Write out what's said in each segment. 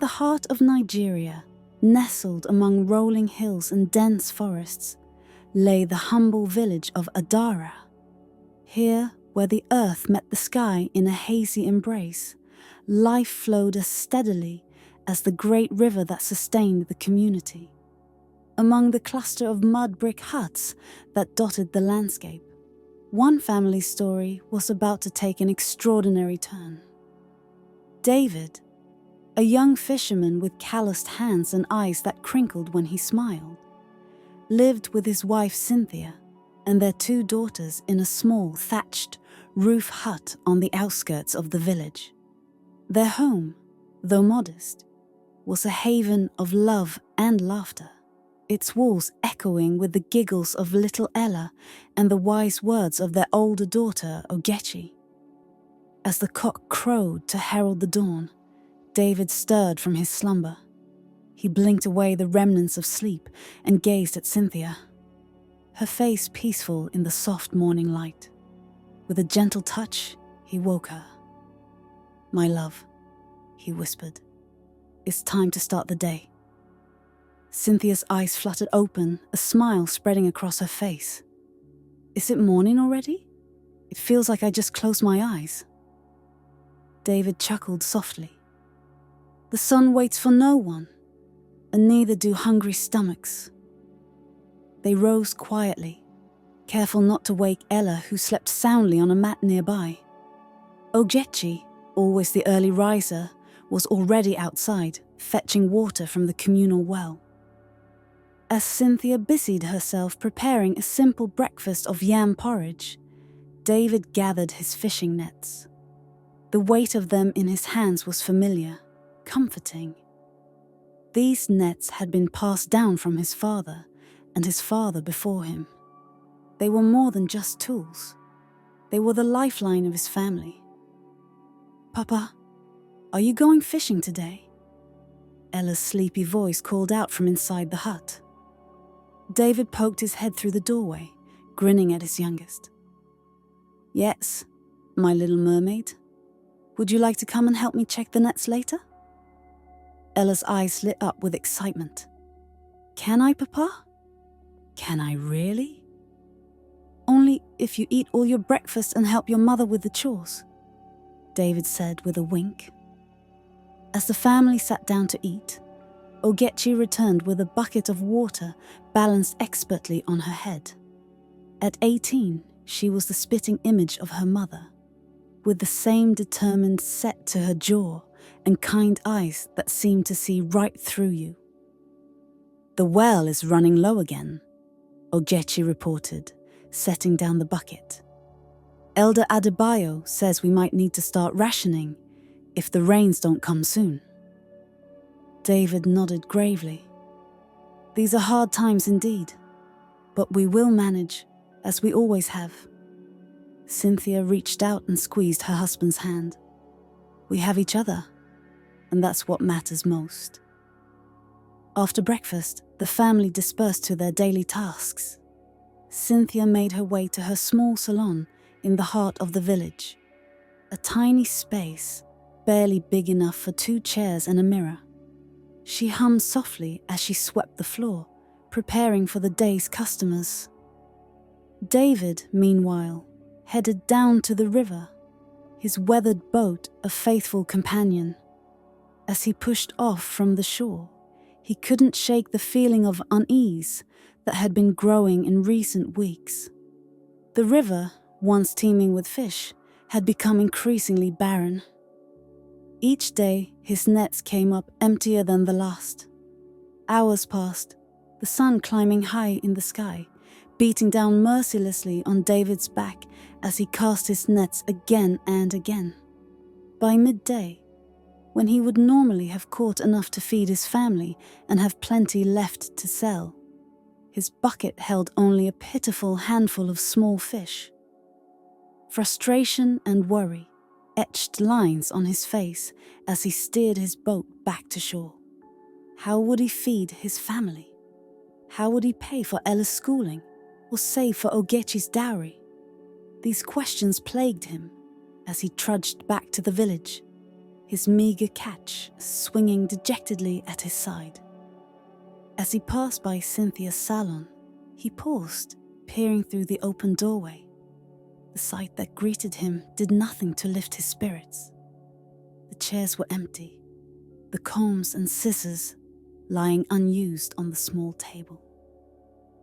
the heart of Nigeria, nestled among rolling hills and dense forests, lay the humble village of Adara. Here, where the earth met the sky in a hazy embrace, life flowed as steadily as the great river that sustained the community. Among the cluster of mud brick huts that dotted the landscape, one family's story was about to take an extraordinary turn. David, a young fisherman with calloused hands and eyes that crinkled when he smiled, lived with his wife Cynthia and their 2 daughters in a small thatched roof hut on the outskirts of the village. Their home, though modest, was a haven of love and laughter, its walls echoing with the giggles of little Ella and the wise words of their older daughter Ogechi. As the cock crowed to herald the dawn, David stirred from his slumber. He blinked away the remnants of sleep and gazed at Cynthia, her face peaceful in the soft morning light. With a gentle touch, he woke her. "My love," he whispered, "it's time to start the day." Cynthia's eyes fluttered open, a smile spreading across her face. "Is it morning already? It feels like I just closed my eyes." David chuckled softly. "The sun waits for no one, and neither do hungry stomachs." They rose quietly, careful not to wake Ella, who slept soundly on a mat nearby. Ogechi, always the early riser, was already outside, fetching water from the communal well. As Cynthia busied herself preparing a simple breakfast of yam porridge, David gathered his fishing nets. The weight of them in his hands was familiar, comforting. These nets had been passed down from his father and his father before him. They were more than just tools. They were the lifeline of his family. "Papa, are you going fishing today?" Ella's sleepy voice called out from inside the hut. David poked his head through the doorway, grinning at his youngest. "Yes, my little mermaid. Would you like to come and help me check the nets later?" Ella's eyes lit up with excitement. "Can I, Papa? Can I really?" "Only if you eat all your breakfast and help your mother with the chores," David said with a wink. As the family sat down to eat, Ogechi returned with a bucket of water balanced expertly on her head. At 18, she was the spitting image of her mother, with the same determined set to her jaw and kind eyes that seemed to see right through you. "The well is running low again," Ogechi reported, setting down the bucket. "Elder Adebayo says we might need to start rationing if the rains don't come soon." David nodded gravely. "These are hard times indeed, but we will manage, as we always have." Cynthia reached out and squeezed her husband's hand. "We have each other, and that's what matters most." After breakfast, the family dispersed to their daily tasks. Cynthia made her way to her small salon in the heart of the village, a tiny space barely big enough for 2 chairs and a mirror. She hummed softly as she swept the floor, preparing for the day's customers. David, meanwhile, headed down to the river, his weathered boat a faithful companion. As he pushed off from the shore, he couldn't shake the feeling of unease that had been growing in recent weeks. The river, once teeming with fish, had become increasingly barren. Each day, his nets came up emptier than the last. Hours passed, the sun climbing high in the sky, beating down mercilessly on David's back as he cast his nets again and again. By midday, when he would normally have caught enough to feed his family and have plenty left to sell, his bucket held only a pitiful handful of small fish. Frustration and worry etched lines on his face as he steered his boat back to shore. How would he feed his family? How would he pay for Ella's schooling or save for Ogechi's dowry? These questions plagued him as he trudged back to the village. his meagre catch swinging dejectedly at his side. As he passed by Cynthia's salon, he paused, peering through the open doorway. The sight that greeted him did nothing to lift his spirits. The chairs were empty, the combs and scissors lying unused on the small table.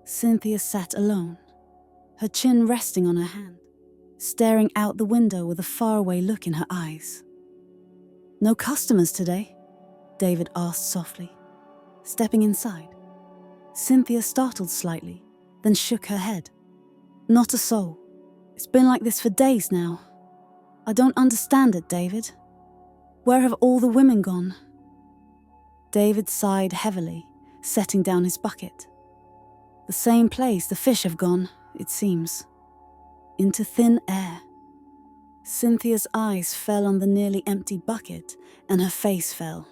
Cynthia sat alone, her chin resting on her hand, staring out the window with a faraway look in her eyes. "No customers today?" David asked softly, stepping inside. Cynthia startled slightly, then shook her head. "Not a soul. It's been like this for days now. I don't understand it, David. Where have all the women gone?" David sighed heavily, setting down his bucket. "The same place the fish have gone, it seems. Into thin air." Cynthia's eyes fell on the nearly empty bucket, and her face fell.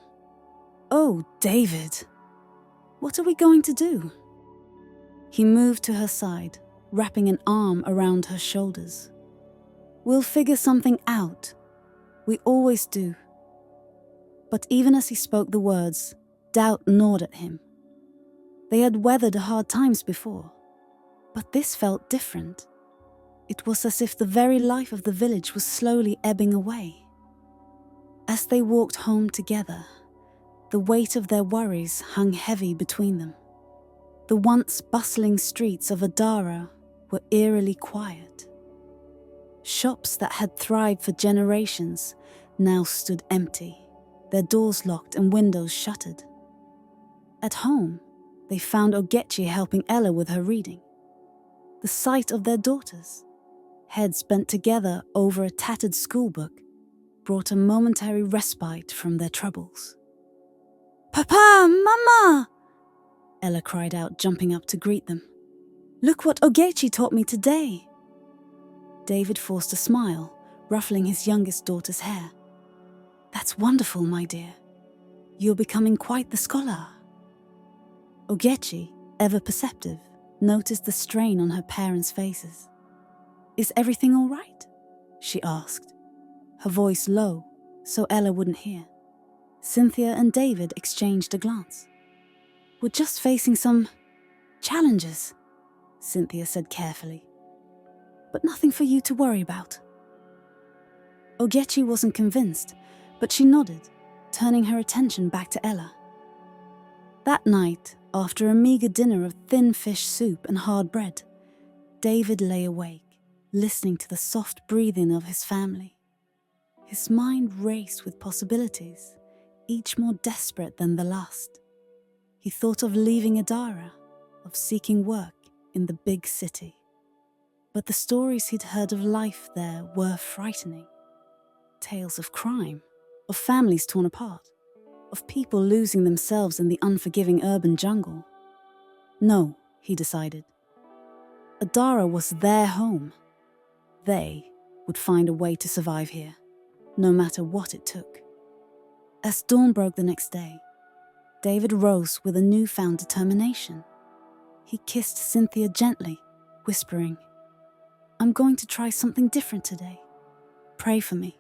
"Oh, David, what are we going to do?" He moved to her side, wrapping an arm around her shoulders. "We'll figure something out. We always do." But even as he spoke the words, doubt gnawed at him. They had weathered hard times before, but this felt different. It was as if the very life of the village was slowly ebbing away. As they walked home together, the weight of their worries hung heavy between them. The once bustling streets of Adara were eerily quiet. Shops that had thrived for generations now stood empty, their doors locked and windows shuttered. At home, they found Ogechi helping Ella with her reading. The sight of their daughters, heads bent together over a tattered schoolbook, brought a momentary respite from their troubles. "Papa! Mama!" Ella cried out, jumping up to greet them. "Look what Ogechi taught me today." David forced a smile, ruffling his youngest daughter's hair. "That's wonderful, my dear. You're becoming quite the scholar." Ogechi, ever perceptive, noticed the strain on her parents' faces. "Is everything all right?" she asked, her voice low, so Ella wouldn't hear. Cynthia and David exchanged a glance. "We're just facing some challenges," Cynthia said carefully. "But nothing for you to worry about." Ogechi wasn't convinced, but she nodded, turning her attention back to Ella. That night, after a meager dinner of thin fish soup and hard bread, David lay awake, listening to the soft breathing of his family. His mind raced with possibilities, each more desperate than the last. He thought of leaving Adara, of seeking work in the big city. But the stories he'd heard of life there were frightening. Tales of crime, of families torn apart, of people losing themselves in the unforgiving urban jungle. No, he decided. Adara was their home. They would find a way to survive here, no matter what it took. As dawn broke the next day, David rose with a newfound determination. He kissed Cynthia gently, whispering, "I'm going to try something different today. Pray for me."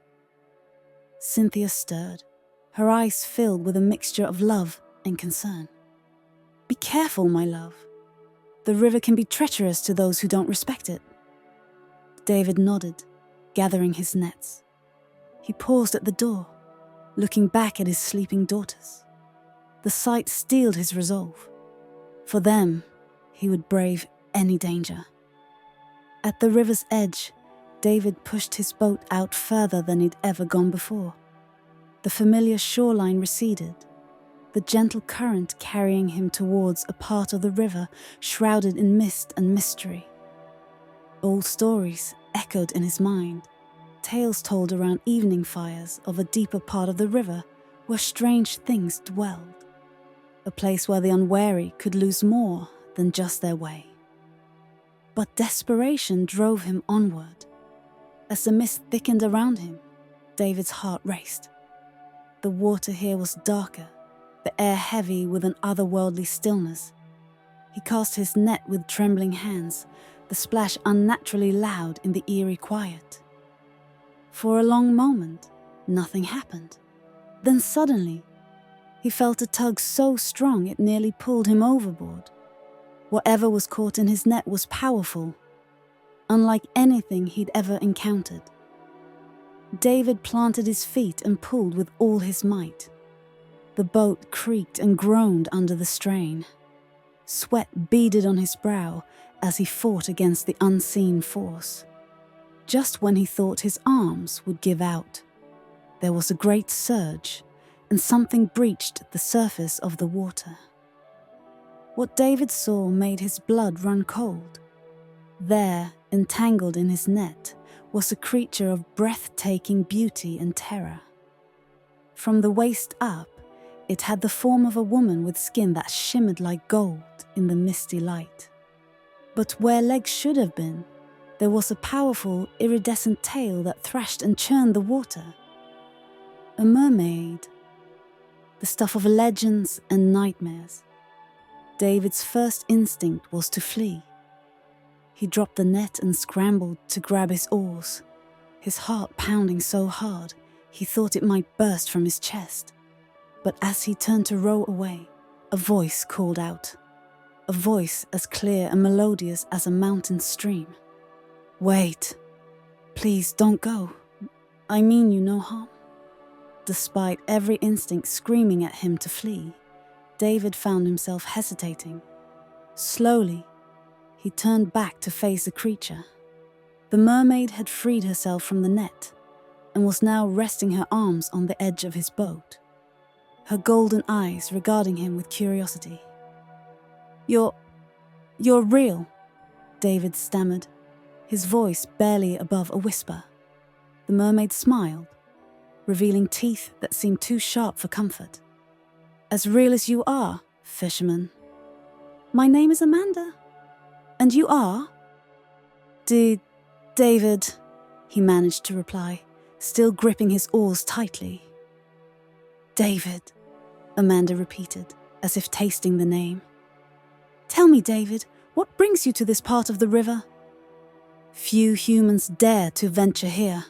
Cynthia stirred, her eyes filled with a mixture of love and concern. "Be careful, my love. The river can be treacherous to those who don't respect it." David nodded, gathering his nets. He paused at the door, looking back at his sleeping daughters. The sight steeled his resolve. For them, he would brave any danger. At the river's edge, David pushed his boat out further than he'd ever gone before. The familiar shoreline receded, the gentle current carrying him towards a part of the river shrouded in mist and mystery. Old stories echoed in his mind, tales told around evening fires of a deeper part of the river where strange things dwelled, a place where the unwary could lose more than just their way. But desperation drove him onward. As the mist thickened around him, David's heart raced. The water here was darker, the air heavy with an otherworldly stillness. He cast his net with trembling hands, the splash unnaturally loud in the eerie quiet. For a long moment, nothing happened. Then suddenly, he felt a tug so strong it nearly pulled him overboard. Whatever was caught in his net was powerful, unlike anything he'd ever encountered. David planted his feet and pulled with all his might. The boat creaked and groaned under the strain. Sweat beaded on his brow as he fought against the unseen force. Just when he thought his arms would give out, there was a great surge, and something breached the surface of the water. What David saw made his blood run cold. There, entangled in his net, was a creature of breathtaking beauty and terror. From the waist up, it had the form of a woman with skin that shimmered like gold in the misty light. But where legs should have been, there was a powerful, iridescent tail that thrashed and churned the water. A mermaid, the stuff of legends and nightmares. David's first instinct was to flee. He dropped the net and scrambled to grab his oars, his heart pounding so hard he thought it might burst from his chest. But as he turned to row away, a voice called out, a voice as clear and melodious as a mountain stream. "Wait, please don't go. I mean you no harm." Despite every instinct screaming at him to flee, David found himself hesitating. Slowly, he turned back to face the creature. The mermaid had freed herself from the net and was now resting her arms on the edge of his boat, her golden eyes regarding him with curiosity. You're real," David stammered, his voice barely above a whisper. The mermaid smiled, revealing teeth that seemed too sharp for comfort. "As real as you are, fisherman. My name is Amanda. And you are?" David," he managed to reply, still gripping his oars tightly. "David," Amanda repeated, as if tasting the name. "Tell me, David, what brings you to this part of the river?" "Few humans dare to venture here."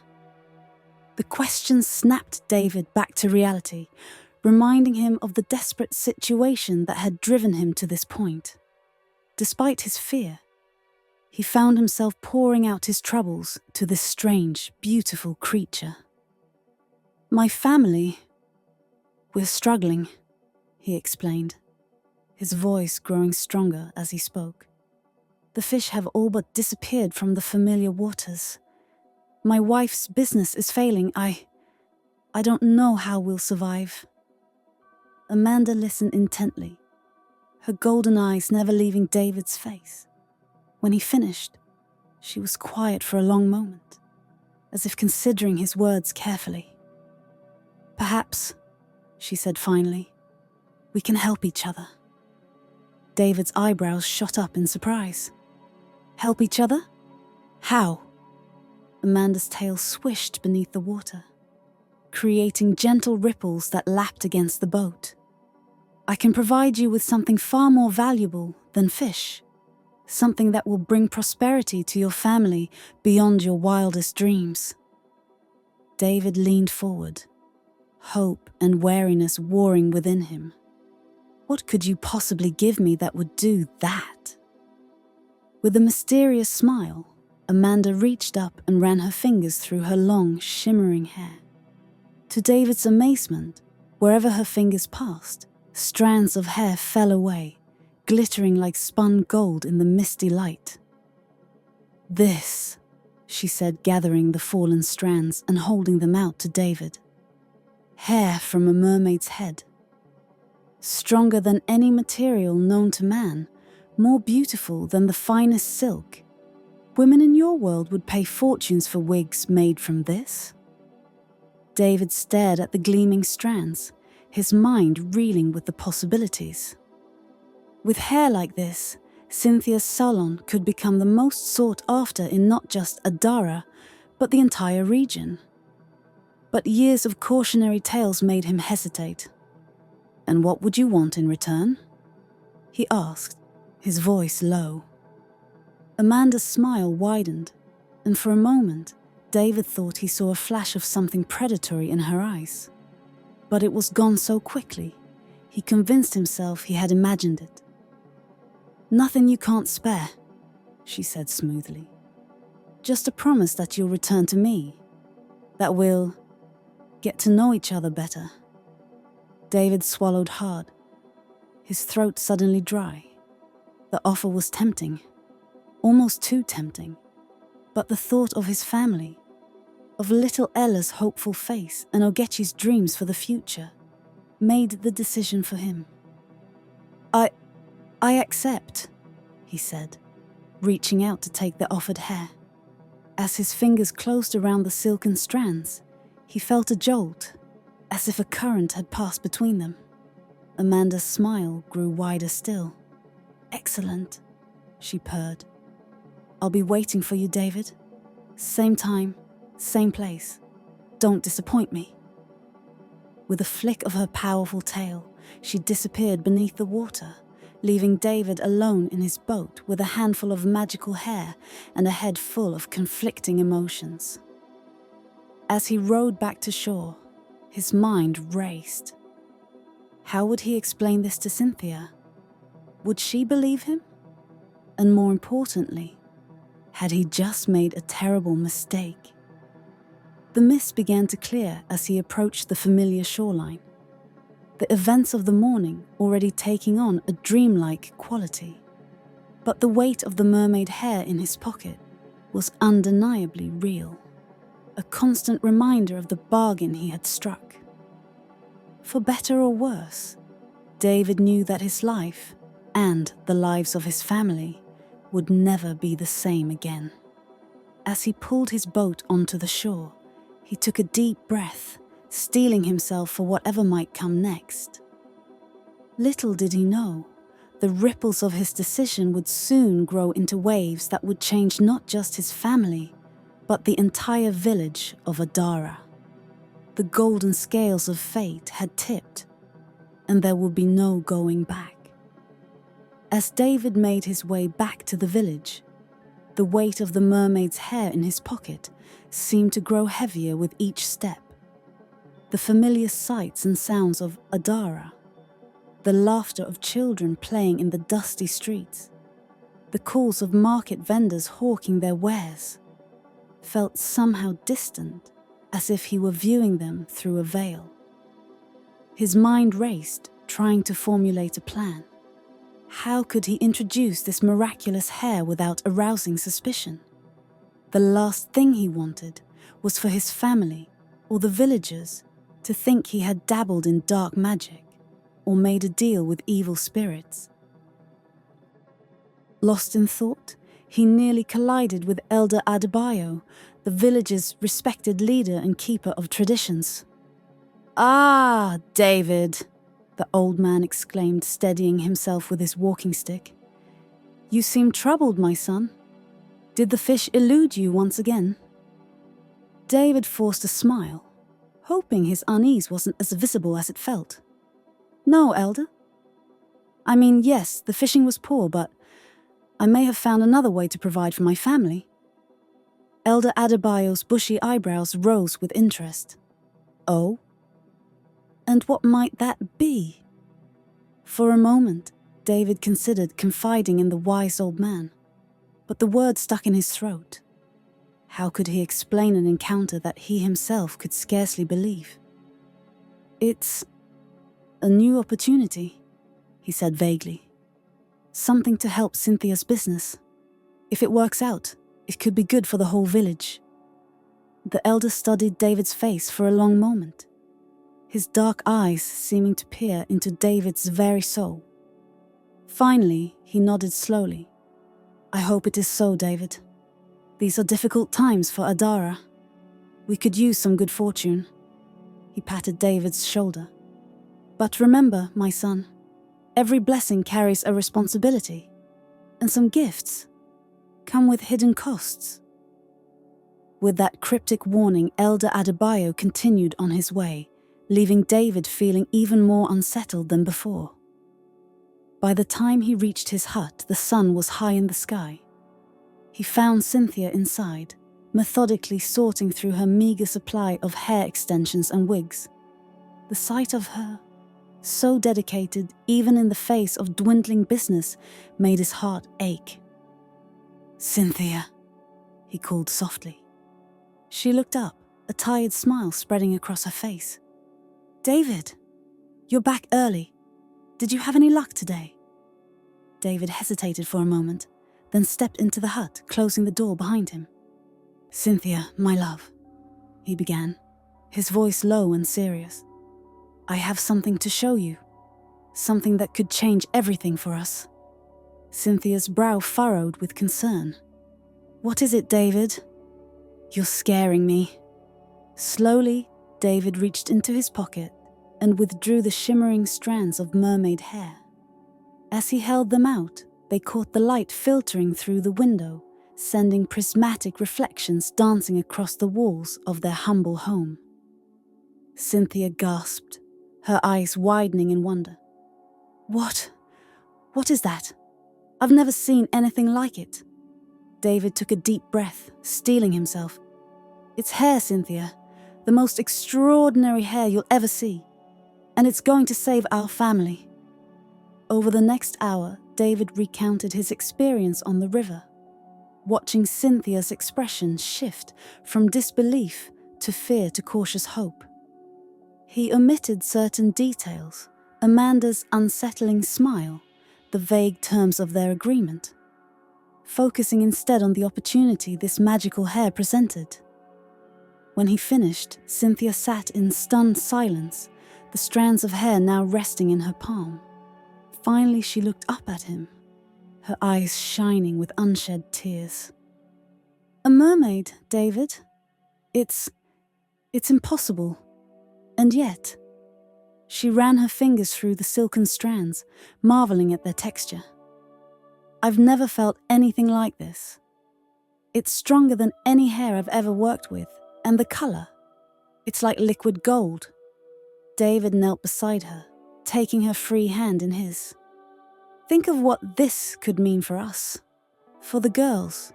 The question snapped David back to reality, reminding him of the desperate situation that had driven him to this point. Despite his fear, he found himself pouring out his troubles to this strange, beautiful creature. "My family, we're struggling," he explained, his voice growing stronger as he spoke. "The fish have all but disappeared from the familiar waters. My wife's business is failing. I don't know how we'll survive." Amanda listened intently, her golden eyes never leaving David's face. When he finished, she was quiet for a long moment, as if considering his words carefully. "Perhaps," she said finally, "we can help each other." David's eyebrows shot up in surprise. "Help each other? How?" Amanda's tail swished beneath the water, creating gentle ripples that lapped against the boat. "I can provide you with something far more valuable than fish. Something that will bring prosperity to your family beyond your wildest dreams." David leaned forward, hope and wariness warring within him. "What could you possibly give me that would do that?" With a mysterious smile, Amanda reached up and ran her fingers through her long, shimmering hair. To David's amazement, wherever her fingers passed, strands of hair fell away, glittering like spun gold in the misty light. "This," she said, gathering the fallen strands and holding them out to David. "Hair from a mermaid's head. Stronger than any material known to man, more beautiful than the finest silk. Women in your world would pay fortunes for wigs made from this." David stared at the gleaming strands, his mind reeling with the possibilities. With hair like this, Cynthia's salon could become the most sought after in not just Adara, but the entire region. But years of cautionary tales made him hesitate. "And what would you want in return?" he asked, his voice low. Amanda's smile widened, and for a moment, David thought he saw a flash of something predatory in her eyes. but it was gone so quickly, he convinced himself he had imagined it. "Nothing you can't spare," she said smoothly. "Just a promise that you'll return to me, that we'll get to know each other better." David swallowed hard, his throat suddenly dry. The offer was tempting, almost too tempting, but the thought of his family, of little Ella's hopeful face and Ogechi's dreams for the future, made the decision for him. I accept," he said, reaching out to take the offered hair. As his fingers closed around the silken strands, he felt a jolt, as if a current had passed between them. Amanda's smile grew wider still. "Excellent," she purred. "I'll be waiting for you, David. Same time, same place. Don't disappoint me." With a flick of her powerful tail, she disappeared beneath the water, leaving David alone in his boat with a handful of magical hair and a head full of conflicting emotions. As he rowed back to shore, his mind raced. How would he explain this to Cynthia? Would she believe him? And more importantly, had he just made a terrible mistake? The mist began to clear as he approached the familiar shoreline, the events of the morning already taking on a dreamlike quality. But the weight of the mermaid hair in his pocket was undeniably real, a constant reminder of the bargain he had struck. For better or worse, David knew that his life, and the lives of his family, would never be the same again. As he pulled his boat onto the shore, he took a deep breath, steeling himself for whatever might come next. Little did he know, the ripples of his decision would soon grow into waves that would change not just his family, but the entire village of Adara. The golden scales of fate had tipped, and there would be no going back. As David made his way back to the village, the weight of the mermaid's hair in his pocket seemed to grow heavier with each step. The familiar sights and sounds of Adara, the laughter of children playing in the dusty streets, the calls of market vendors hawking their wares, felt somehow distant, as if he were viewing them through a veil. His mind raced, trying to formulate a plan. How could he introduce this miraculous hair without arousing suspicion? The last thing he wanted was for his family, or the villagers, to think he had dabbled in dark magic, or made a deal with evil spirits. Lost in thought, he nearly collided with Elder Adebayo, the village's respected leader and keeper of traditions. "Ah, David," the old man exclaimed, steadying himself with his walking stick. "You seem troubled, my son. Did the fish elude you once again?" David forced a smile, hoping his unease wasn't as visible as it felt. "No, Elder. I mean, yes, the fishing was poor, but I may have found another way to provide for my family." Elder Adebayo's bushy eyebrows rose with interest. "Oh? And what might that be?" For a moment, David considered confiding in the wise old man, but the word stuck in his throat. How could he explain an encounter that he himself could scarcely believe? "It's a new opportunity," he said vaguely. "Something to help Cynthia's business. If it works out, it could be good for the whole village." The elder studied David's face for a long moment, his dark eyes seeming to peer into David's very soul. Finally, he nodded slowly. "I hope it is so, David. These are difficult times for Adara. We could use some good fortune." He patted David's shoulder. "But remember, my son, every blessing carries a responsibility, and some gifts come with hidden costs." With that cryptic warning, Elder Adebayo continued on his way, leaving David feeling even more unsettled than before. By the time he reached his hut, the sun was high in the sky. He found Cynthia inside, methodically sorting through her meager supply of hair extensions and wigs. The sight of her, so dedicated even in the face of dwindling business, made his heart ache. "Cynthia," he called softly. She looked up, a tired smile spreading across her face. "David, you're back early. Did you have any luck today?" David hesitated for a moment, then stepped into the hut, closing the door behind him. "Cynthia, my love," he began, his voice low and serious. "I have something to show you, something that could change everything for us." Cynthia's brow furrowed with concern. "What is it, David?" "You're scaring me." Slowly, David reached into his pocket and withdrew the shimmering strands of mermaid hair. As he held them out, they caught the light filtering through the window, sending prismatic reflections dancing across the walls of their humble home. Cynthia gasped, her eyes widening in wonder. What is that? I've never seen anything like it." David took a deep breath, steeling himself. "It's hair, Cynthia, the most extraordinary hair you'll ever see. And it's going to save our family." Over the next hour, David recounted his experience on the river, watching Cynthia's expression shift from disbelief to fear to cautious hope. He omitted certain details, Amanda's unsettling smile, the vague terms of their agreement, focusing instead on the opportunity this magical hair presented. When he finished, Cynthia sat in stunned silence, the strands of hair now resting in her palm. Finally, she looked up at him, her eyes shining with unshed tears. "A mermaid, David? It's impossible. And yet..." She ran her fingers through the silken strands, marveling at their texture. "I've never felt anything like this. It's stronger than any hair I've ever worked with, and the color, it's like liquid gold." David knelt beside her, taking her free hand in his. "Think of what this could mean for us, for the girls.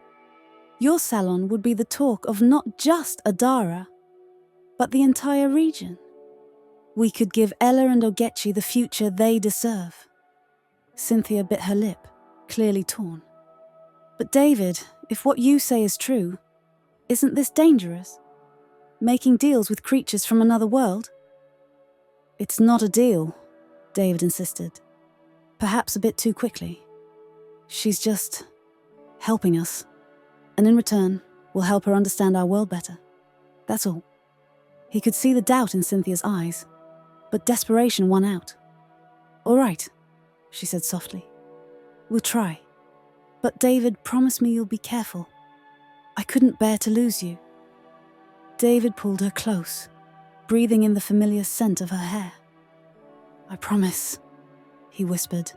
Your salon would be the talk of not just Adara, but the entire region. We could give Ella and Ogechi the future they deserve." Cynthia bit her lip, clearly torn. "But David, if what you say is true, isn't this dangerous? Making deals with creatures from another world?" "It's not a deal," David insisted, perhaps a bit too quickly. "She's just helping us, and in return, we'll help her understand our world better. That's all." He could see the doubt in Cynthia's eyes, but desperation won out. "All right," she said softly. "We'll try. But David, promise me you'll be careful. I couldn't bear to lose you." David pulled her close, breathing in the familiar scent of her hair. "I promise," he whispered,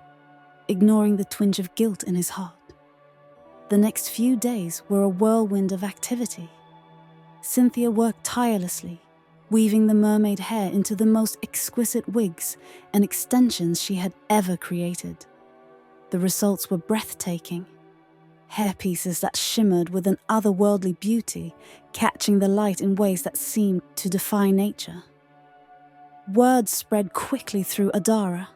ignoring the twinge of guilt in his heart. The next few days were a whirlwind of activity. Cynthia worked tirelessly, weaving the mermaid hair into the most exquisite wigs and extensions she had ever created. The results were breathtaking. Hairpieces that shimmered with an otherworldly beauty, catching the light in ways that seemed to defy nature. Word spread quickly through Adara.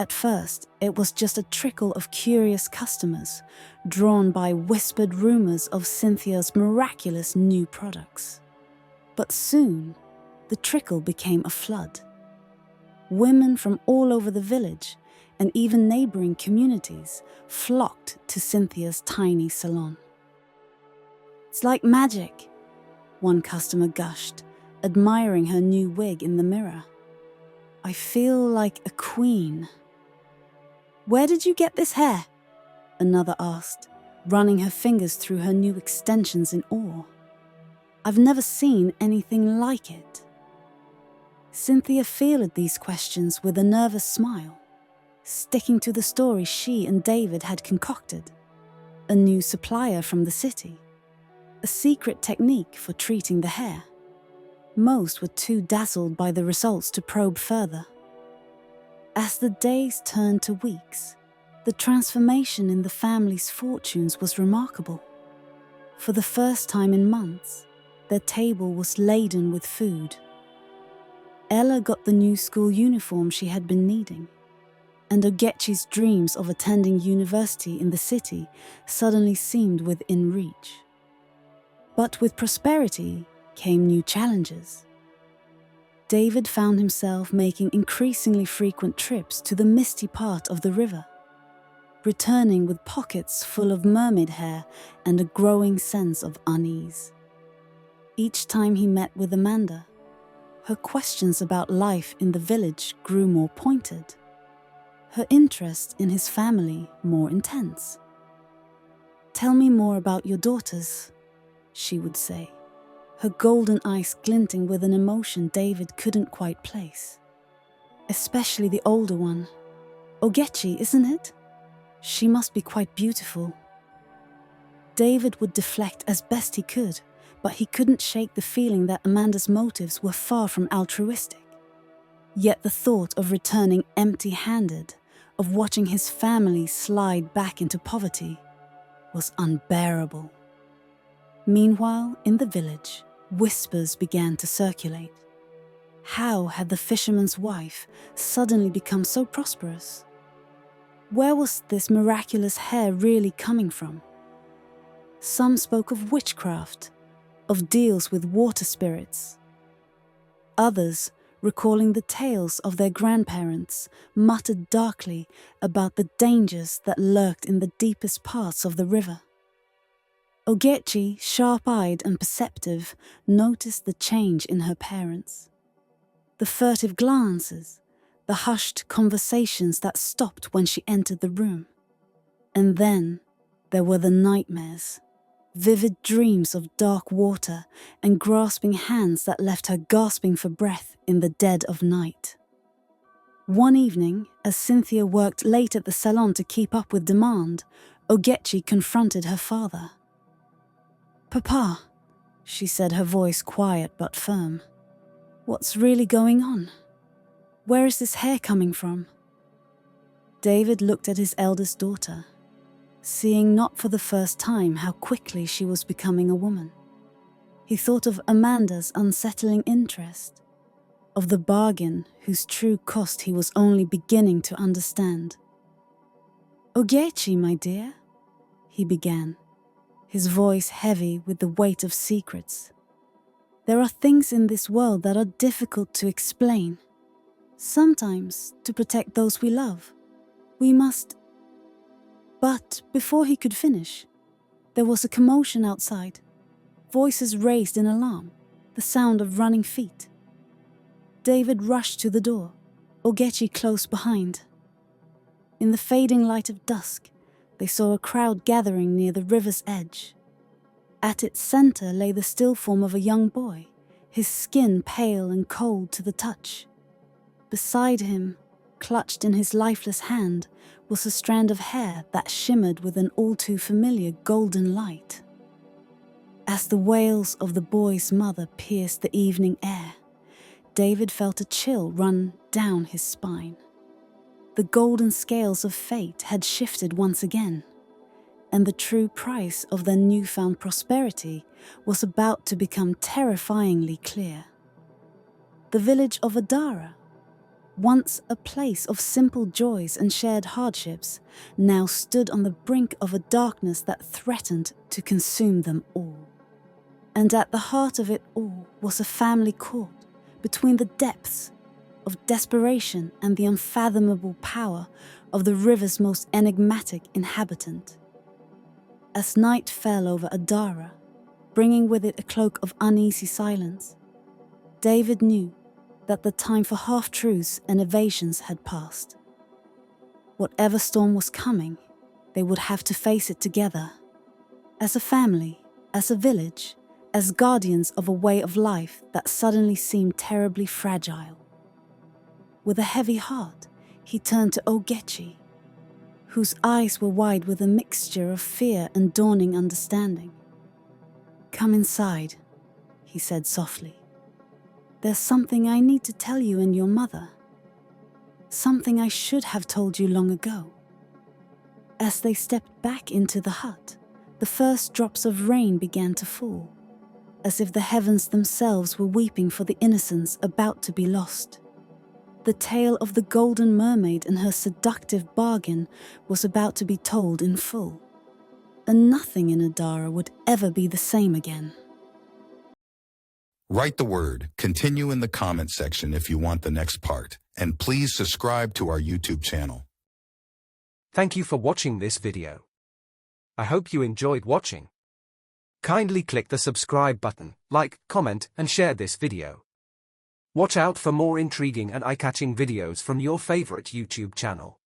At first, it was just a trickle of curious customers, drawn by whispered rumors of Cynthia's miraculous new products. But soon, the trickle became a flood. Women from all over the village, and even neighboring communities, flocked to Cynthia's tiny salon. "It's like magic," one customer gushed, admiring her new wig in the mirror. "I feel like a queen." "Where did you get this hair?" another asked, running her fingers through her new extensions in awe. "I've never seen anything like it." Cynthia fielded these questions with a nervous smile, sticking to the story she and David had concocted. A new supplier from the city. A secret technique for treating the hair. Most were too dazzled by the results to probe further. As the days turned to weeks, the transformation in the family's fortunes was remarkable. For the first time in months, their table was laden with food. Ella got the new school uniform she had been needing, and Ogechi's dreams of attending university in the city suddenly seemed within reach. But with prosperity came new challenges. David found himself making increasingly frequent trips to the misty part of the river, returning with pockets full of mermaid hair and a growing sense of unease. Each time he met with Amanda, her questions about life in the village grew more pointed, her interest in his family more intense. "Tell me more about your daughters," she would say, her golden eyes glinting with an emotion David couldn't quite place. "Especially the older one. Ogechi, isn't it? She must be quite beautiful." David would deflect as best he could, but he couldn't shake the feeling that Amanda's motives were far from altruistic. Yet the thought of returning empty-handed, of watching his family slide back into poverty, was unbearable. Meanwhile, in the village, whispers began to circulate. How had the fisherman's wife suddenly become so prosperous? Where was this miraculous hair really coming from? Some spoke of witchcraft, of deals with water spirits. Others, recalling the tales of their grandparents, muttered darkly about the dangers that lurked in the deepest parts of the river. Ogechi, sharp-eyed and perceptive, noticed the change in her parents. The furtive glances, the hushed conversations that stopped when she entered the room. And then there were the nightmares, vivid dreams of dark water and grasping hands that left her gasping for breath in the dead of night. One evening, as Cynthia worked late at the salon to keep up with demand, Ogechi confronted her father. "Papa," she said, her voice quiet but firm, "what's really going on? Where is this hair coming from?" David looked at his eldest daughter, seeing not for the first time how quickly she was becoming a woman. He thought of Amanda's unsettling interest, of the bargain whose true cost he was only beginning to understand. "Ogechi, my dear," he began, his voice heavy with the weight of secrets. "There are things in this world that are difficult to explain. Sometimes, to protect those we love, we must..." But before he could finish, there was a commotion outside, voices raised in alarm, the sound of running feet. David rushed to the door, Ogechi close behind. In the fading light of dusk, they saw a crowd gathering near the river's edge. At its center lay the still form of a young boy, his skin pale and cold to the touch. Beside him, clutched in his lifeless hand, was a strand of hair that shimmered with an all-too-familiar golden light. As the wails of the boy's mother pierced the evening air, David felt a chill run down his spine. The golden scales of fate had shifted once again, and the true price of their newfound prosperity was about to become terrifyingly clear. The village of Adara, once a place of simple joys and shared hardships, now stood on the brink of a darkness that threatened to consume them all. And at the heart of it all was a family caught between the depths of desperation and the unfathomable power of the river's most enigmatic inhabitant. As night fell over Adara, bringing with it a cloak of uneasy silence, David knew that the time for half-truths and evasions had passed. Whatever storm was coming, they would have to face it together, as a family, as a village, as guardians of a way of life that suddenly seemed terribly fragile. With a heavy heart, he turned to Ogechi, whose eyes were wide with a mixture of fear and dawning understanding. "Come inside," he said softly. "There's something I need to tell you and your mother. Something I should have told you long ago." As they stepped back into the hut, the first drops of rain began to fall. as if the heavens themselves were weeping for the innocents about to be lost. The tale of the Golden Mermaid and her seductive bargain was about to be told in full, and nothing in Adara would ever be the same again. Write the word, continue in the comment section if you want the next part, and please subscribe to our YouTube channel. Thank you for watching this video. I hope you enjoyed watching. Kindly click the subscribe button, like, comment, and share this video. Watch out for more intriguing and eye-catching videos from your favorite YouTube channel.